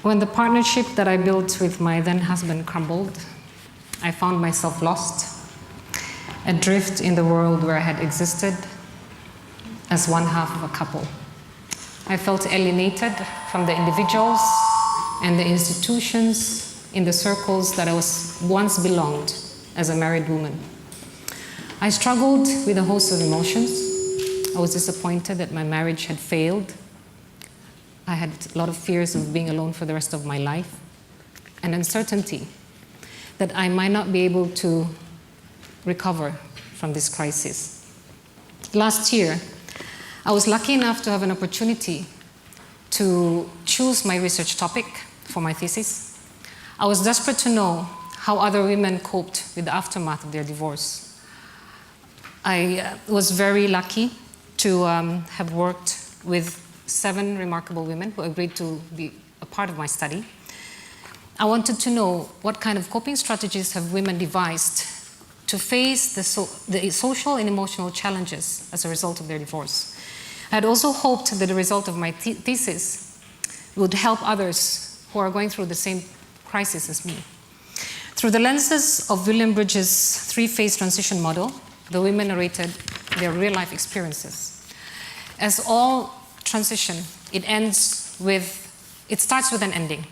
When the partnership that I built with my then husband crumbled, I found myself lost, adrift in the world where I had existed as one half of a couple. I felt alienated from the individuals and the institutions in the circles that I once belonged as a married woman. I struggled with a host of emotions. I was disappointed that my marriage had failed. I had a lot of fears of being alone for the rest of my life, and uncertainty that I might not be able to recover from this crisis. Last year, I was lucky enough to have an opportunity to choose my research topic for my thesis. I was desperate to know how other women coped with the aftermath of their divorce. I was very lucky to have worked with 7 remarkable women who agreed to be a part of my study. I wanted to know what kind of coping strategies have women devised to face the social and emotional challenges as a result of their divorce. I had also hoped that the result of my thesis would help others who are going through the same crisis as me. Through the lenses of William Bridges' 3-phase transition model, the women narrated their real-life experiences. As all transition, it starts with an ending,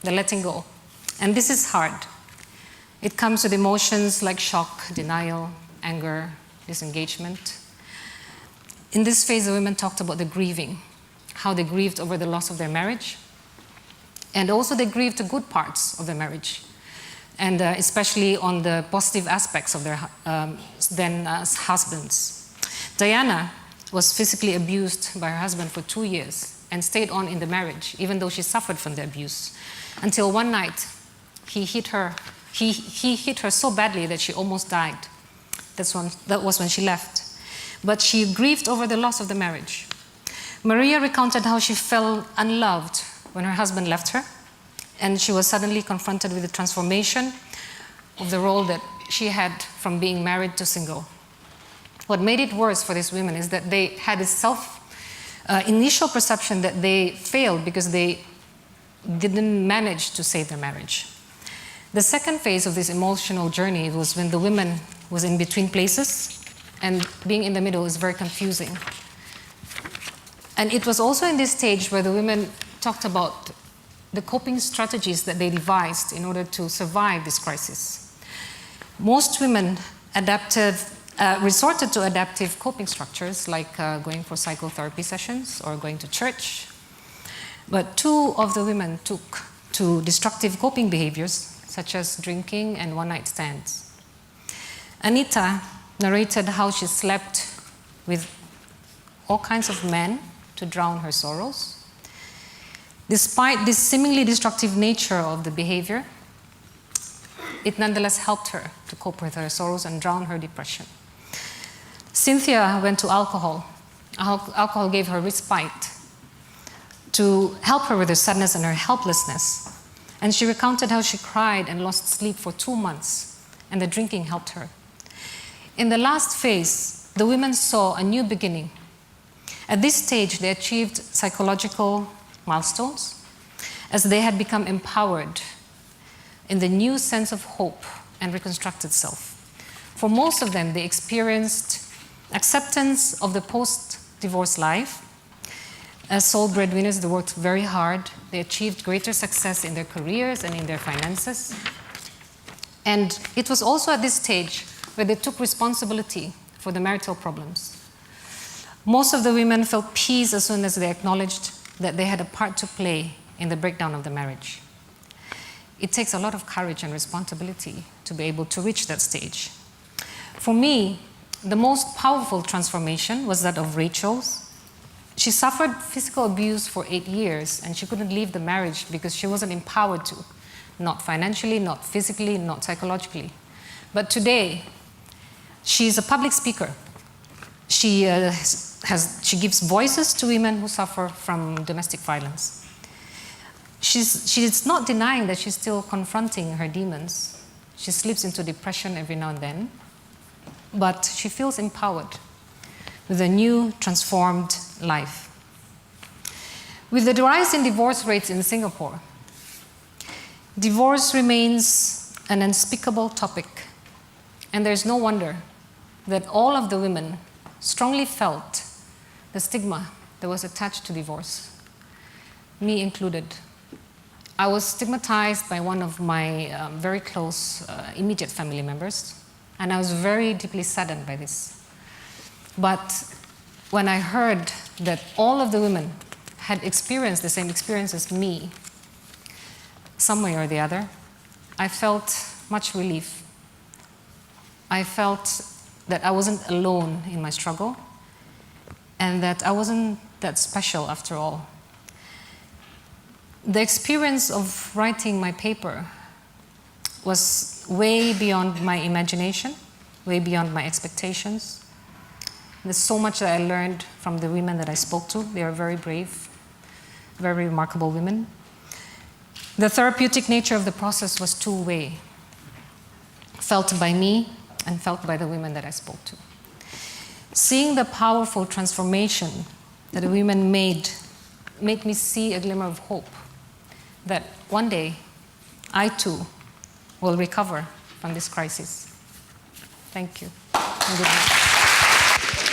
the letting go. And this is hard. It comes with emotions like shock, denial, anger, disengagement. In this phase, the women talked about the grieving, how they grieved over the loss of their marriage, and also they grieved the good parts of their marriage, and especially on the positive aspects of their then husbands. Diana was physically abused by her husband for 2 years and stayed on in the marriage, even though she suffered from the abuse, until one night he hit her so badly that she almost died. That was when she left. But she grieved over the loss of the marriage. Maria recounted how she felt unloved when her husband left her, and she was suddenly confronted with the transformation of the role that she had from being married to single. What made it worse for these women is that they had a initial perception that they failed because they didn't manage to save their marriage. The second phase of this emotional journey was when the woman was in between places, and being in the middle is very confusing. And it was also in this stage where the women talked about the coping strategies that they devised in order to survive this crisis. Most women resorted to adaptive coping structures like going for psychotherapy sessions or going to church. But 2 of the women took to destructive coping behaviors such as drinking and one-night stands. Anita narrated how she slept with all kinds of men to drown her sorrows. Despite this seemingly destructive nature of the behavior, it nonetheless helped her to cope with her sorrows and drown her depression. Cynthia went to alcohol. Alcohol gave her respite to help her with her sadness and her helplessness. And she recounted how she cried and lost sleep for 2 months, and the drinking helped her. In the last phase, the women saw a new beginning. At this stage, they achieved psychological milestones as they had become empowered in the new sense of hope and reconstructed self. For most of them, they experienced acceptance of the post-divorce life. As sole breadwinners, they worked very hard. They achieved greater success in their careers and in their finances. And it was also at this stage where they took responsibility for the marital problems. Most of the women felt peace as soon as they acknowledged that they had a part to play in the breakdown of the marriage. It takes a lot of courage and responsibility to be able to reach that stage. For me, the most powerful transformation was that of Rachel's. She suffered physical abuse for 8 years, and she couldn't leave the marriage because she wasn't empowered to, not financially, not physically, not psychologically. But today, she's a public speaker. She gives voices to women who suffer from domestic violence. She's not denying that she's still confronting her demons. She slips into depression every now and then, but she feels empowered with a new, transformed life. With the rise in divorce rates in Singapore, Divorce remains an unspeakable topic, and there's no wonder that all of the women strongly felt the stigma that was attached to divorce, me included. I was stigmatized by one of my very close, immediate family members, and I was very deeply saddened by this. But when I heard that all of the women had experienced the same experience as me, some way or the other, I felt much relief. I felt that I wasn't alone in my struggle, and that I wasn't that special after all. The experience of writing my paper was way beyond my imagination, way beyond my expectations. There's so much that I learned from the women that I spoke to. They are very brave, very remarkable women. The therapeutic nature of the process was two-way, felt by me and felt by the women that I spoke to. Seeing the powerful transformation that the women made me see a glimmer of hope that one day I too will recover from this crisis. Thank you, and good night.